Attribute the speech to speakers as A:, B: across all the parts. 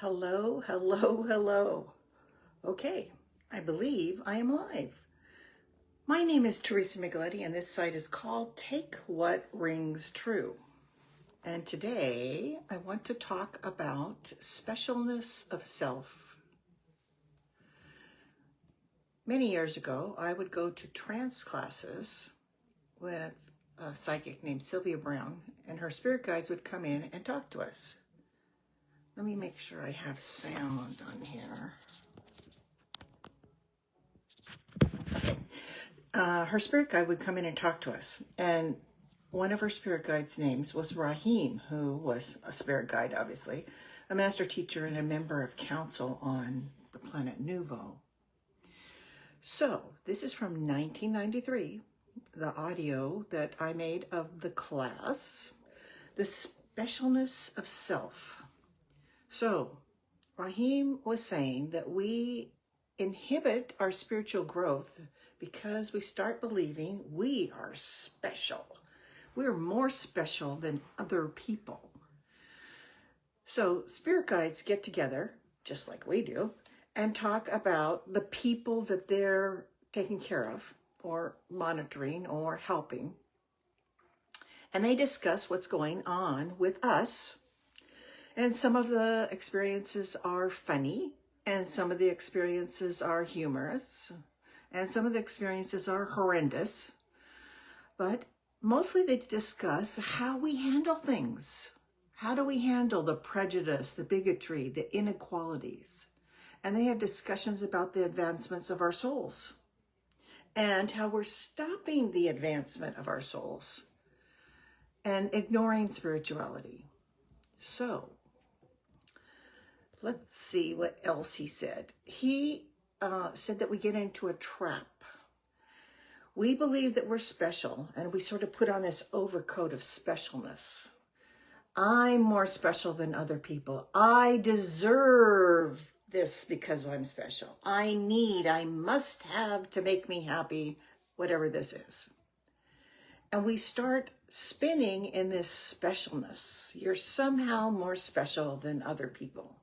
A: Hello, hello, hello. Okay, I believe I am live. My name is Teresa Miglietti, and this site is called Take What Rings True. And today I want to talk about specialness of self. Many years ago, I would go to trance classes with a psychic named Sylvia Brown, and her spirit guides would come in and talk to us. Let me make sure I have sound on here. Her spirit guide would come in and talk to us. And one of her spirit guides' names was Rahim, who was a spirit guide, obviously, a master teacher and a member of council on the planet Nouveau. So this is from 1993, the audio that I made of the class, The Specialness of Self. So Rahim was saying that we inhibit our spiritual growth because we start believing we are special. We're more special than other people. So spirit guides get together, just like we do, and talk about the people that they're taking care of or monitoring or helping. And they discuss what's going on with us. And some of the experiences are funny, and some of the experiences are humorous, and some of the experiences are horrendous. But mostly they discuss how we handle things. How do we handle the prejudice, the bigotry, the inequalities? And they have discussions about the advancements of our souls and how we're stopping the advancement of our souls and ignoring spirituality. So, let's see what else he said. He said that we get into a trap. We believe that we're special, and we sort of put on this overcoat of specialness. I'm more special than other people. I deserve this because I'm special. I must have to make me happy, whatever this is. And we start spinning in this specialness. You're somehow more special than other people.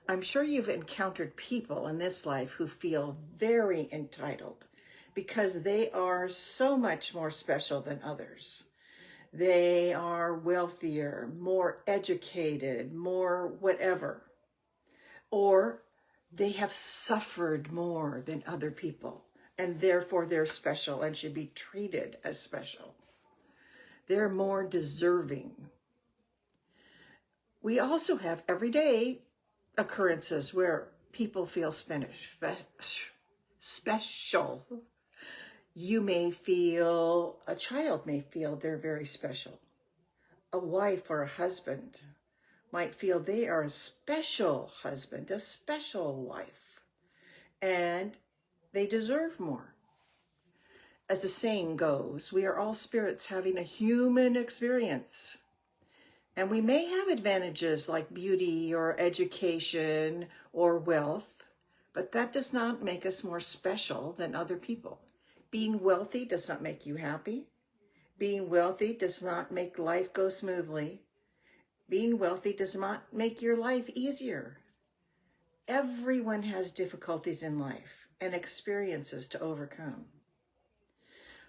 A: I'm sure you've encountered people in this life who feel very entitled because they are so much more special than others. They are wealthier, more educated, more whatever. Or they have suffered more than other people, and therefore they're special and should be treated as special. They're more deserving. We also have everyday occurrences where people feel special. You may feel, a child may feel they're very special. A wife or a husband might feel they are a special husband, a special wife, and they deserve more. As the saying goes, we are all spirits having a human experience. And we may have advantages like beauty or education or wealth, but that does not make us more special than other people. Being wealthy does not make you happy. Being wealthy does not make life go smoothly. Being wealthy does not make your life easier. Everyone has difficulties in life and experiences to overcome.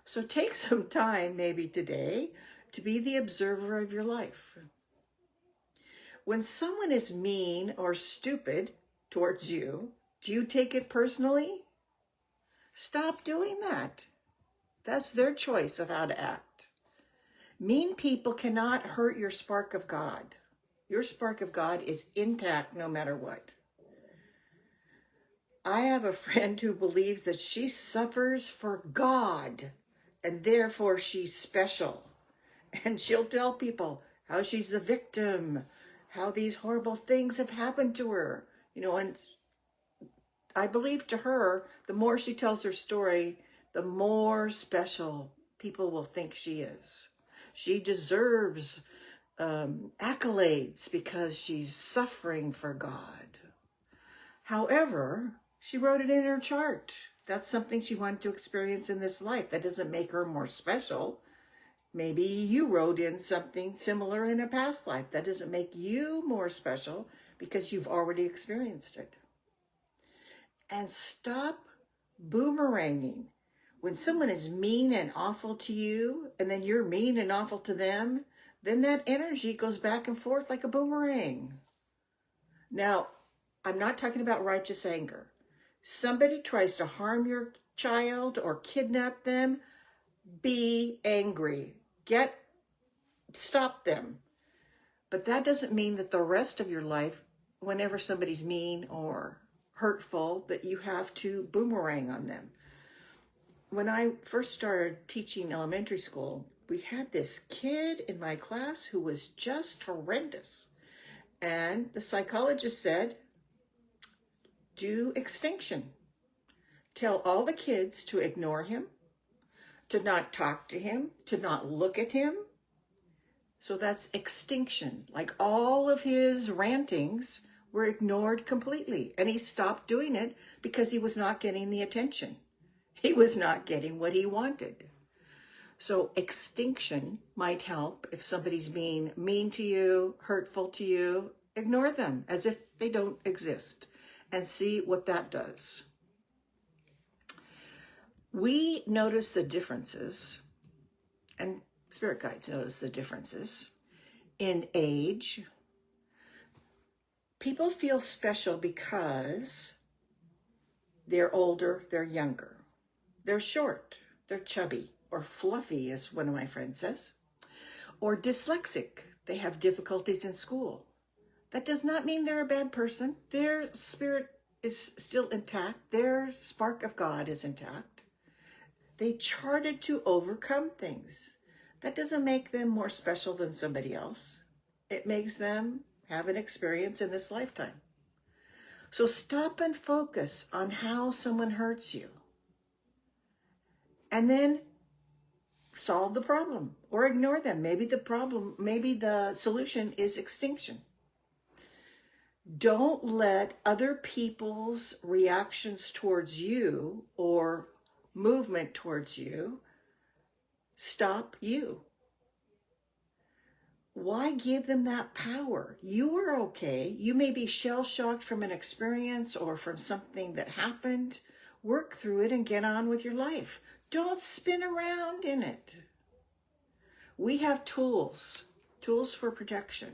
A: So take some time, maybe today, to be the observer of your life. When someone is mean or stupid towards you, do you take it personally? Stop doing that. That's their choice of how to act. Mean people cannot hurt your spark of God. Your spark of God is intact no matter what. I have a friend who believes that she suffers for God and therefore she's special. And she'll tell people how she's the victim, how these horrible things have happened to her, and I believe to her, the more she tells her story, the more special people will think she is. She deserves accolades because she's suffering for God. However, she wrote it in her chart. That's something she wanted to experience in this life. That doesn't make her more special. Maybe you wrote in something similar in a past life. That doesn't make you more special because you've already experienced it. And stop boomeranging. When someone is mean and awful to you, and then you're mean and awful to them, then that energy goes back and forth like a boomerang. Now, I'm not talking about righteous anger. Somebody tries to harm your child or kidnap them, be angry. Stop them. But that doesn't mean that the rest of your life, whenever somebody's mean or hurtful, that you have to boomerang on them. When I first started teaching elementary school, we had this kid in my class who was just horrendous. And the psychologist said, do extinction. Tell all the kids to ignore him, to not talk to him, to not look at him. So that's extinction. Like all of his rantings were ignored completely. And he stopped doing it because he was not getting the attention. He was not getting what he wanted. So extinction might help if somebody's being mean to you, hurtful to you. Ignore them as if they don't exist and see what that does. We notice the differences, and spirit guides notice the differences in age. People feel special because they're older, they're younger. They're short, they're chubby, or fluffy, as one of my friends says. Or dyslexic, they have difficulties in school. That does not mean they're a bad person. Their spirit is still intact. Their spark of God is intact. They charted to overcome things. That doesn't make them more special than somebody else. It makes them have an experience in this lifetime. So stop and focus on how someone hurts you. And then solve the problem or ignore them. Maybe the solution is extinction. Don't let other people's reactions towards you or movement towards you stop you. Why give them that power? You are okay. You may be shell-shocked from an experience or from something that happened. Work through it and get on with your life. Don't spin around in it. We have tools for protection.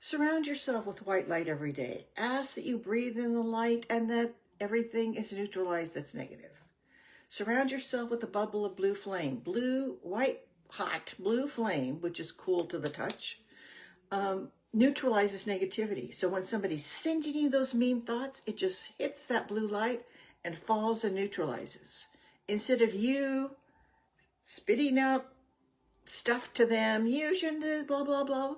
A: Surround yourself with white light every day. Ask that you breathe in the light and that everything is neutralized that's negative. Surround yourself with a bubble of blue flame. Hot blue flame, which is cool to the touch, neutralizes negativity. So when somebody's sending you those mean thoughts, it just hits that blue light and falls and neutralizes. Instead of you spitting out stuff to them, you shouldn't do blah, blah, blah,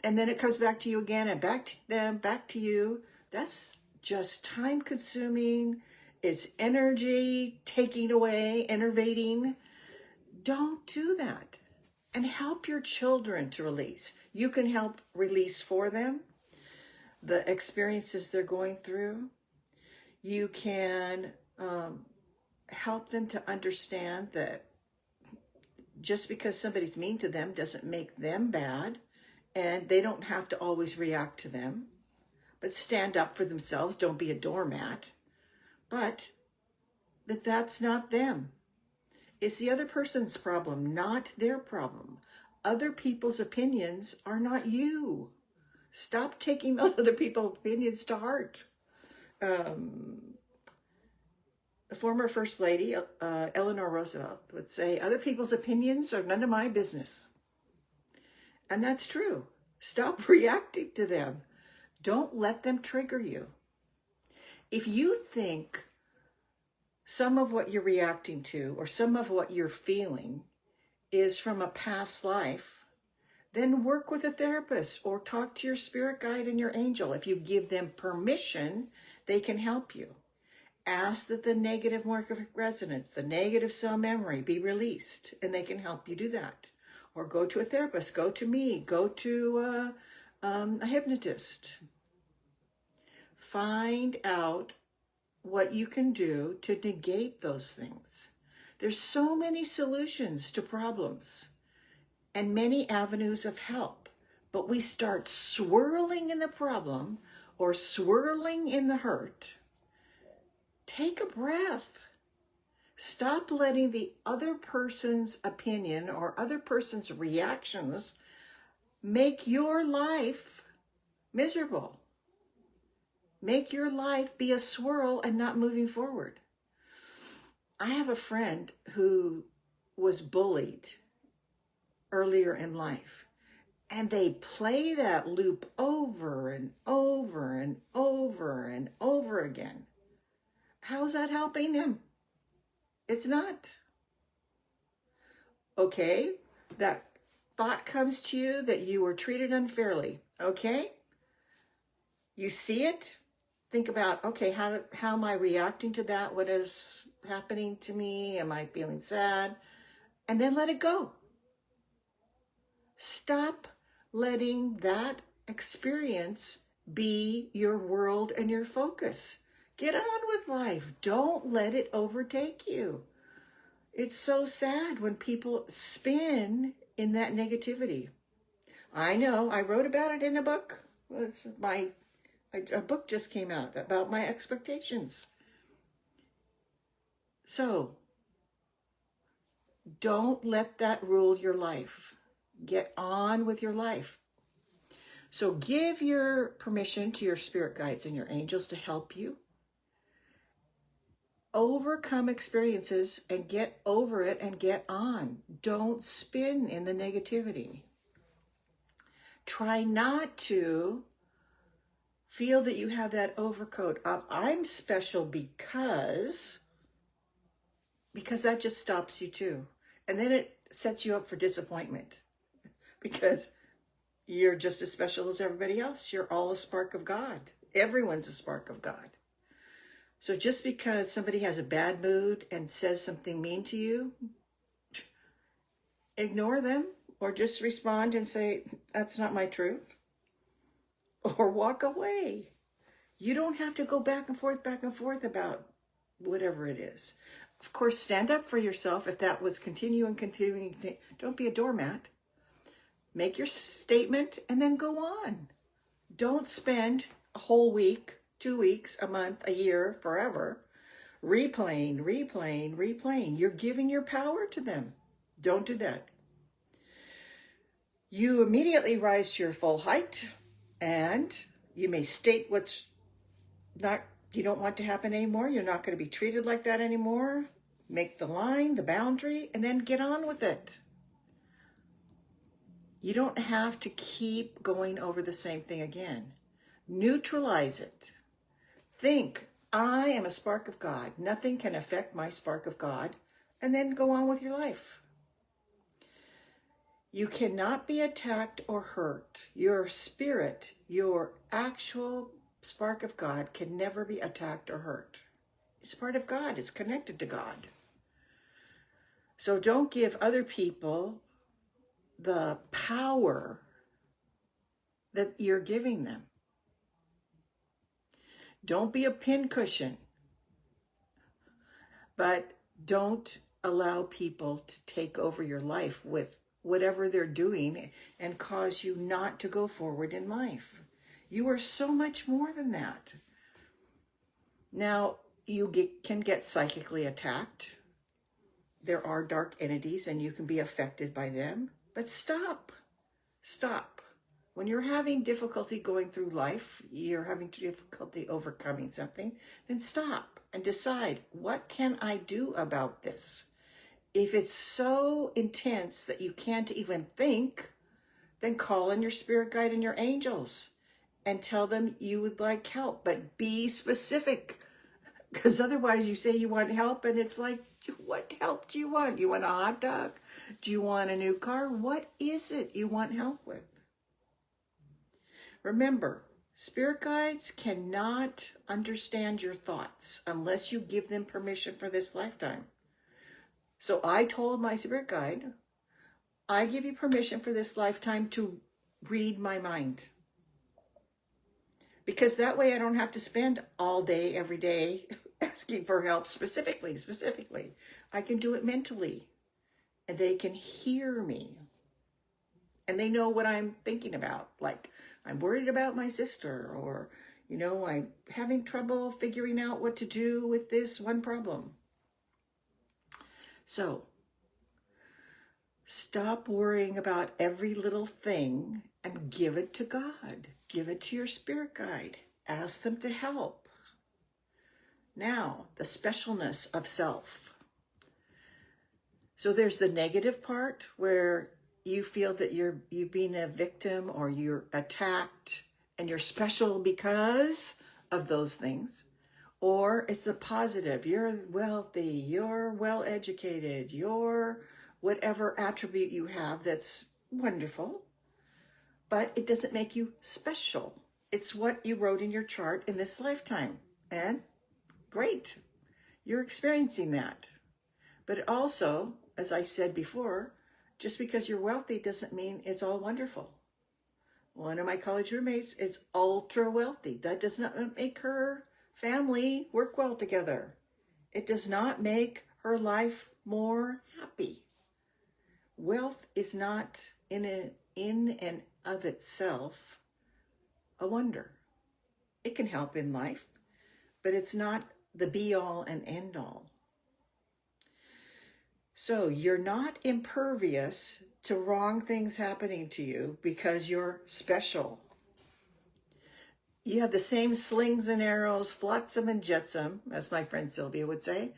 A: and then it comes back to you again and back to them, back to you. That's just time consuming. It's energy taking away, enervating. Don't do that. And help your children to release. You can help release for them the experiences they're going through. You can help them to understand that just because somebody's mean to them doesn't make them bad. And they don't have to always react to them, but stand up for themselves. Don't be a doormat, but that's not them. It's the other person's problem, not their problem. Other people's opinions are not you. Stop taking those other people's opinions to heart. The former First Lady, Eleanor Roosevelt, would say, other people's opinions are none of my business. And that's true. Stop reacting to them. Don't let them trigger you. If you think some of what you're reacting to or some of what you're feeling is from a past life, then work with a therapist or talk to your spirit guide and your angel. If you give them permission, they can help you. Ask that the negative morphic resonance, the negative cell memory be released, and they can help you do that. Or go to a therapist, go to me, go to a hypnotist. Find out what you can do to negate those things. There's so many solutions to problems. and many avenues of help. But we start swirling in the problem or swirling in the hurt. Take a breath. Stop letting the other person's opinion or other person's reactions make your life miserable. Make your life be a swirl and not moving forward. I have a friend who was bullied earlier in life, and they play that loop over and over and over and over again. How's that helping them? It's not. Okay, that thought comes to you that you were treated unfairly. Okay, you see it. Think about, okay, how am I reacting to that? What is happening to me? Am I feeling sad? And then let it go. Stop letting that experience be your world and your focus. Get on with life. Don't let it overtake you. It's so sad when people spin in that negativity. I know, I wrote about it in a book. A book just came out about my expectations. So, don't let that rule your life. Get on with your life. So give your permission to your spirit guides and your angels to help you overcome experiences and get over it and get on. Don't spin in the negativity. Try not to feel that you have that overcoat of I'm special because that just stops you too. And then it sets you up for disappointment because you're just as special as everybody else. You're all a spark of God. Everyone's a spark of God. So just because somebody has a bad mood and says something mean to you, ignore them or just respond and say, that's not my truth. Or walk away. You don't have to go back and forth about whatever it is. Of course, stand up for yourself if that was continuing. Don't be a doormat. Make your statement and then go on. Don't spend a whole week, 2 weeks, a month, a year, forever, replaying. You're giving your power to them. Don't do that. You immediately rise to your full height, and you may state what's not, you don't want to happen anymore. You're not going to be treated like that anymore. Make the line, the boundary, and then get on with it. You don't have to keep going over the same thing again. Neutralize it. Think, I am a spark of God. Nothing can affect my spark of God. And then go on with your life. You cannot be attacked or hurt. Your spirit, your actual spark of God can never be attacked or hurt. It's part of God. It's connected to God. So don't give other people the power that you're giving them. Don't be a pincushion, but don't allow people to take over your life with whatever they're doing and cause you not to go forward in life. You are so much more than that. Now, you can get psychically attacked. There are dark entities and you can be affected by them, but stop. When you're having difficulty going through life, you're having difficulty overcoming something, then stop and decide, what can I do about this? If it's so intense that you can't even think, then call in your spirit guide and your angels and tell them you would like help, but be specific. Because otherwise you say you want help and it's like, what help do you want? You want a hot dog? Do you want a new car? What is it you want help with? Remember, spirit guides cannot understand your thoughts unless you give them permission for this lifetime. So I told my spirit guide, I give you permission for this lifetime to read my mind. Because that way I don't have to spend all day, every day, asking for help specifically. I can do it mentally, and they can hear me. And they know what I'm thinking about. Like, I'm worried about my sister, or, I'm having trouble figuring out what to do with this one problem. So, stop worrying about every little thing and give it to God. Give it to your spirit guide. Ask them to help. Now, the specialness of self. So there's the negative part where you feel that you've been a victim or you're attacked and you're special because of those things. Or it's the positive. You're wealthy, you're well-educated, you're whatever attribute you have that's wonderful, but it doesn't make you special. It's what you wrote in your chart in this lifetime. And great, you're experiencing that. But also, as I said before, just because you're wealthy doesn't mean it's all wonderful. One of my college roommates is ultra wealthy. That does not make her family work well together. It does not make her life more happy. Wealth is not in and of itself a wonder. It can help in life, but it's not the be-all and end-all. So you're not impervious to wrong things happening to you because you're special. You have the same slings and arrows, flotsam and jetsam, as my friend Sylvia would say,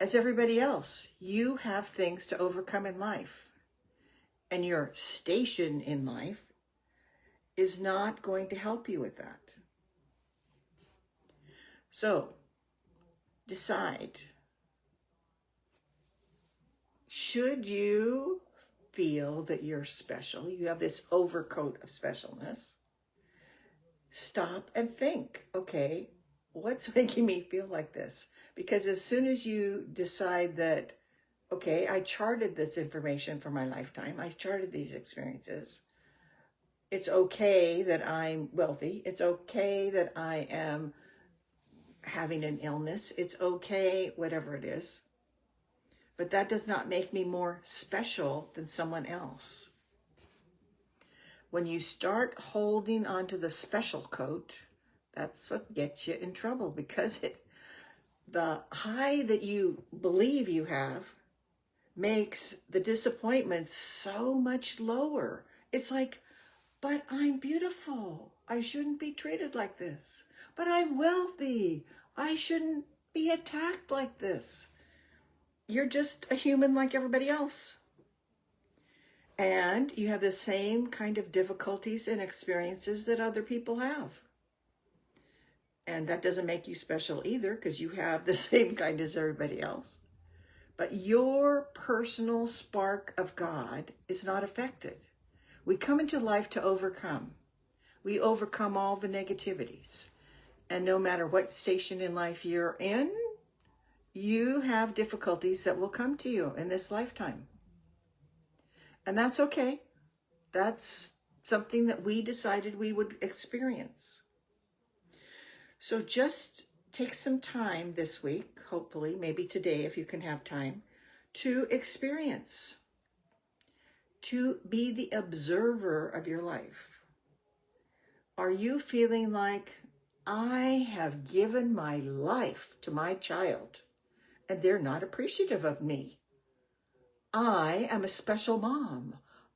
A: as everybody else. You have things to overcome in life. And your station in life is not going to help you with that. So, decide. Should you feel that you're special, you have this overcoat of specialness, stop and think, okay, what's making me feel like this? Because as soon as you decide that, okay, I charted this information for my lifetime, I charted these experiences, it's okay that I'm wealthy, it's okay that I am having an illness, it's okay, whatever it is. But that does not make me more special than someone else. When you start holding onto the special coat, that's what gets you in trouble, because the high that you believe you have makes the disappointment so much lower. It's like, but I'm beautiful. I shouldn't be treated like this. But I'm wealthy. I shouldn't be attacked like this. You're just a human like everybody else. And you have the same kind of difficulties and experiences that other people have. And that doesn't make you special either, because you have the same kind as everybody else. But your personal spark of God is not affected. We come into life to overcome. We overcome all the negativities. And no matter what station in life you're in, you have difficulties that will come to you in this lifetime. And that's okay. That's something that we decided we would experience. So just take some time this week, hopefully, maybe today if you can have time, to experience, to be the observer of your life. Are you feeling like, I have given my life to my child and they're not appreciative of me? I am a special mom.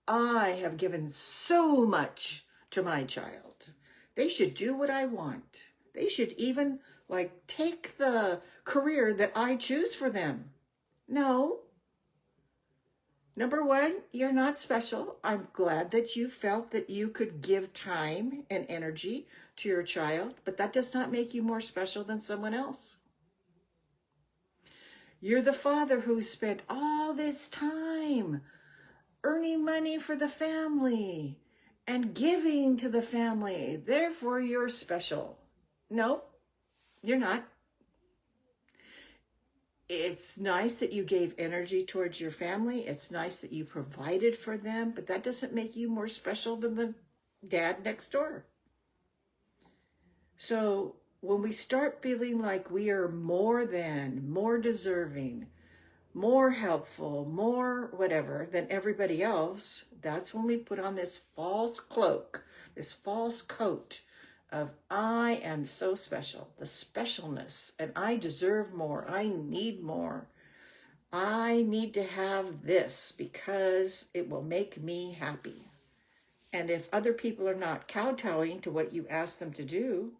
A: I have given so much to my child. They should do what I want. They should even take the career that I choose for them. No. Number one, you're not special. I'm glad that you felt that you could give time and energy to your child, but that does not make you more special than someone else. You're the father who spent all this time earning money for the family and giving to the family. Therefore, you're special. No, you're not. It's nice that you gave energy towards your family. It's nice that you provided for them, but that doesn't make you more special than the dad next door. So when we start feeling like we are more than, more deserving, more helpful, more whatever than everybody else, that's when we put on this false cloak, this false coat of I am so special, the specialness, and I deserve more, I need more. I need to have this because it will make me happy. And if other people are not kowtowing to what you ask them to do,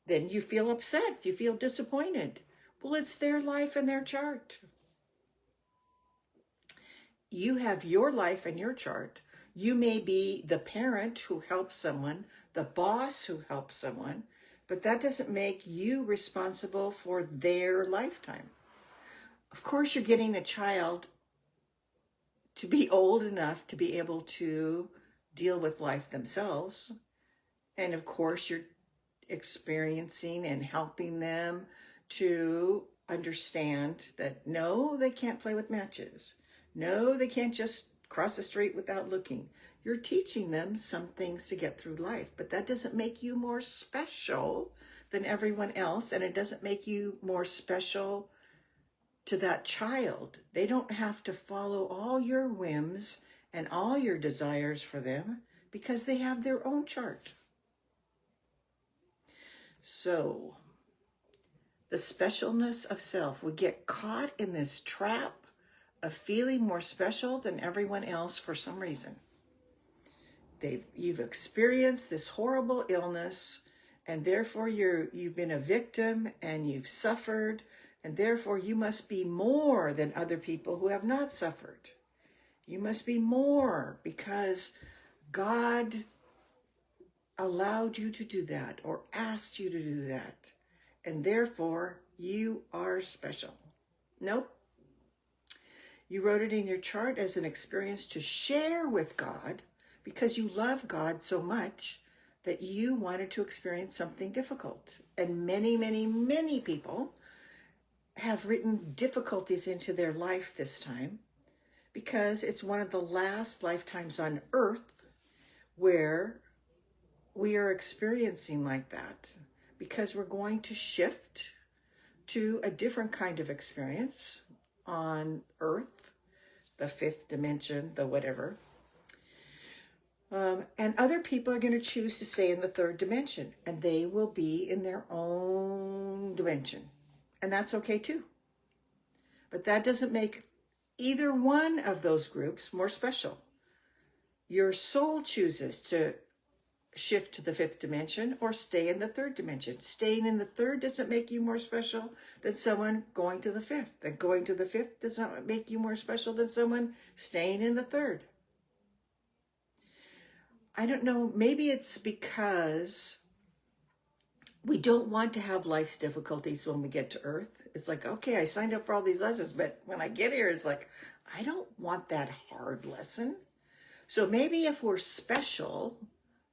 A: then you feel upset, you feel disappointed. Well, it's their life and their chart. You have your life and your chart. You may be the parent who helps someone, the boss who helps someone, but that doesn't make you responsible for their lifetime. Of course, you're getting a child to be old enough to be able to deal with life themselves. And of course, you're experiencing and helping them to understand that no, they can't play with matches. No, they can't just cross the street without looking. You're teaching them some things to get through life, but that doesn't make you more special than everyone else, and it doesn't make you more special to that child. They don't have to follow all your whims and all your desires for them because they have their own chart. So, the specialness of self. We get caught in this trap of feeling more special than everyone else for some reason. You've experienced this horrible illness, and therefore you've been a victim and you've suffered, and therefore you must be more than other people who have not suffered. You must be more because God allowed you to do that or asked you to do that, and therefore you are special. Nope. You wrote it in your chart as an experience to share with God because you love God so much that you wanted to experience something difficult. And many, many, many people have written difficulties into their life this time because it's one of the last lifetimes on earth where we are experiencing like that, because we're going to shift to a different kind of experience on earth, the fifth dimension, the whatever. And other people are going to choose to stay in the third dimension, and they will be in their own dimension. And that's okay too. But that doesn't make either one of those groups more special. Your soul chooses to shift to the fifth dimension or stay in the third dimension. Staying in the third doesn't make you more special than someone going to the fifth. And going to the fifth does not make you more special than someone staying in the third. I don't know, maybe it's because we don't want to have life's difficulties when we get to Earth. It's like, okay, I signed up for all these lessons, but when I get here, it's like, I don't want that hard lesson. So maybe if we're special,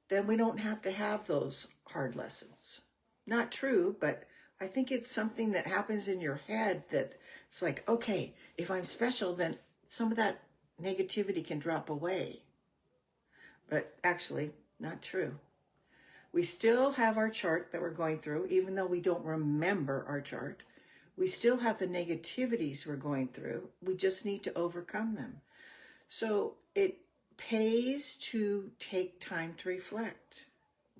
A: then we don't have to have those hard lessons. Not true, but I think it's something that happens in your head that it's like, okay, if I'm special, then some of that negativity can drop away. But actually, not true. We still have our chart that we're going through, even though we don't remember our chart. We still have the negativities we're going through. We just need to overcome them. So it pays to take time to reflect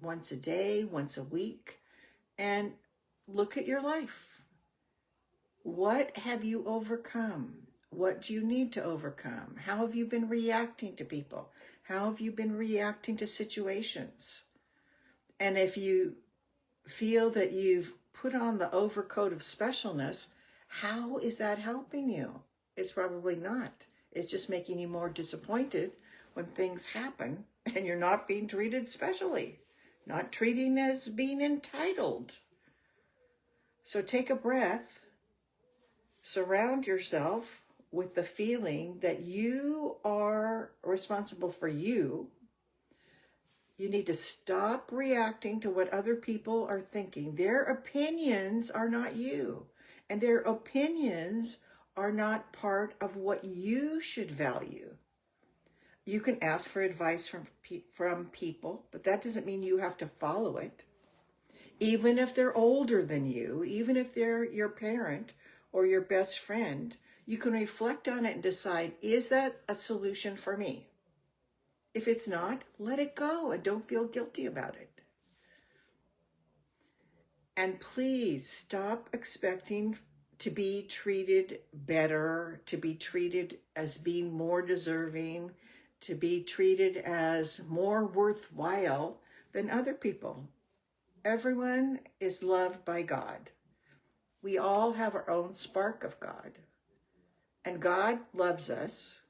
A: once a day, once a week, and look at your life. What have you overcome? What do you need to overcome? How have you been reacting to people? How have you been reacting to situations? And if you feel that you've put on the overcoat of specialness, how is that helping you? It's probably not. It's just making you more disappointed when things happen and you're not being treated specially, not treating as being entitled. So take a breath, surround yourself with the feeling that you are responsible for you. You need to stop reacting to what other people are thinking. Their opinions are not you, and their opinions are not part of what you should value. You can ask for advice from people, but that doesn't mean you have to follow it. Even if they're older than you, even if they're your parent or your best friend, You can reflect on it and decide, is that a solution for me? If it's not, let it go and don't feel guilty about it. And please stop expecting to be treated better, to be treated as being more deserving, to be treated as more worthwhile than other people. Everyone is loved by God. We all have our own spark of God. And God loves us,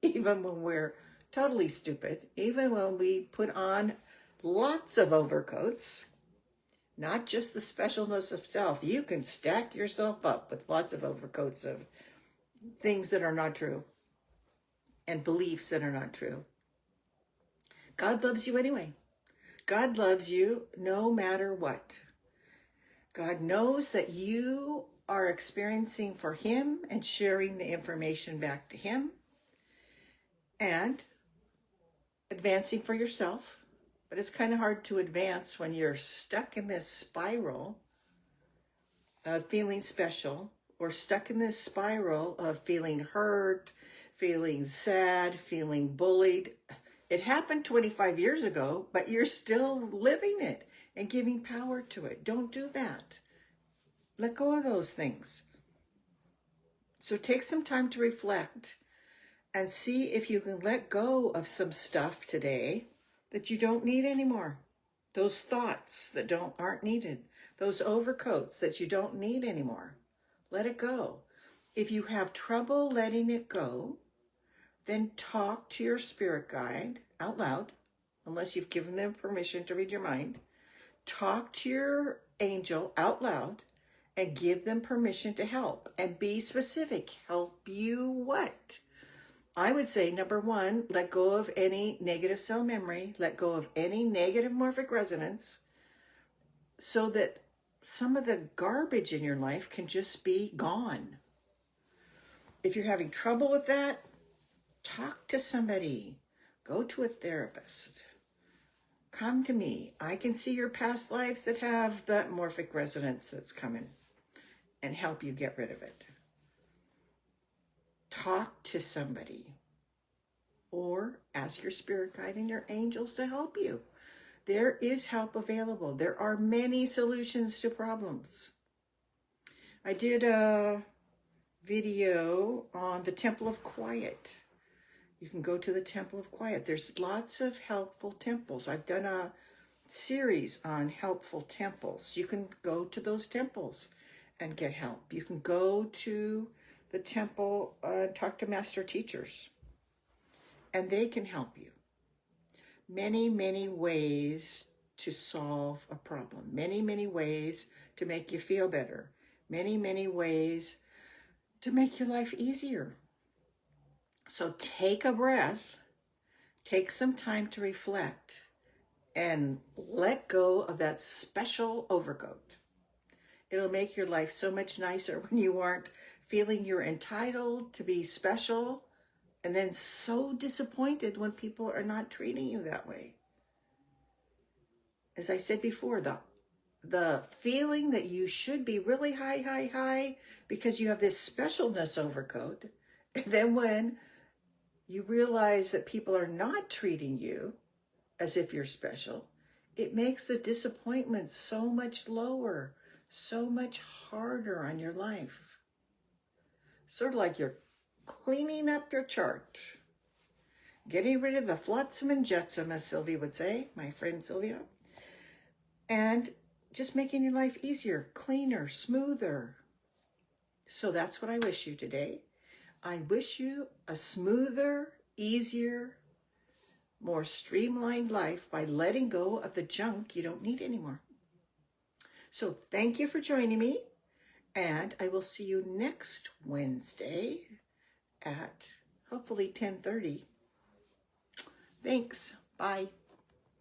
A: even when we're totally stupid, even when we put on lots of overcoats, not just the specialness of self. You can stack yourself up with lots of overcoats of things that are not true and beliefs that are not true. God loves you anyway. God loves you no matter what. God knows that you are experiencing for him and sharing the information back to him and advancing for yourself. But it's kind of hard to advance when you're stuck in this spiral of feeling special, or stuck in this spiral of feeling hurt, feeling sad, feeling bullied. It happened 25 years ago, but you're still living it and giving power to it. Don't do that. Let go of those things. So take some time to reflect and see if you can let go of some stuff today that you don't need anymore. Those thoughts that aren't needed. Those overcoats that you don't need anymore. Let it go. If you have trouble letting it go, then talk to your spirit guide out loud, unless you've given them permission to read your mind. Talk to your angel out loud and give them permission to help. And be specific. Help you what? I would say, number one, let go of any negative cell memory. Let go of any negative morphic resonance so that some of the garbage in your life can just be gone. If you're having trouble with that, talk to somebody. Go to a therapist. Come to me. I can see your past lives that have that morphic resonance that's coming and help you get rid of it. Talk to somebody. Or ask your spirit guide and your angels to help you. There is help available. There are many solutions to problems. I did a video on the Temple of Quiet. You can go to the Temple of Quiet. There's lots of helpful temples. I've done a series on helpful temples. You can go to those temples and get help. You can go to the temple and talk to master teachers, and they can help you. Many, many ways to solve a problem. Many, many ways to make you feel better. Many, many ways to make your life easier. So take a breath, take some time to reflect, and let go of that special overcoat. It'll make your life so much nicer when you aren't feeling you're entitled to be special and then so disappointed when people are not treating you that way. As I said before, the feeling that you should be really high because you have this specialness overcoat, and then when you realize that people are not treating you as if you're special, it makes the disappointment so much lower, so much harder on your life. Sort of like you're cleaning up your chart, getting rid of the flotsam and jetsam, as Sylvie would say, my friend Sylvia, and just making your life easier, cleaner, smoother. So that's what I wish you today. I wish you a smoother, easier, more streamlined life by letting go of the junk you don't need anymore. So thank you for joining me, and I will see you next Wednesday at hopefully 10:30. Thanks. Bye.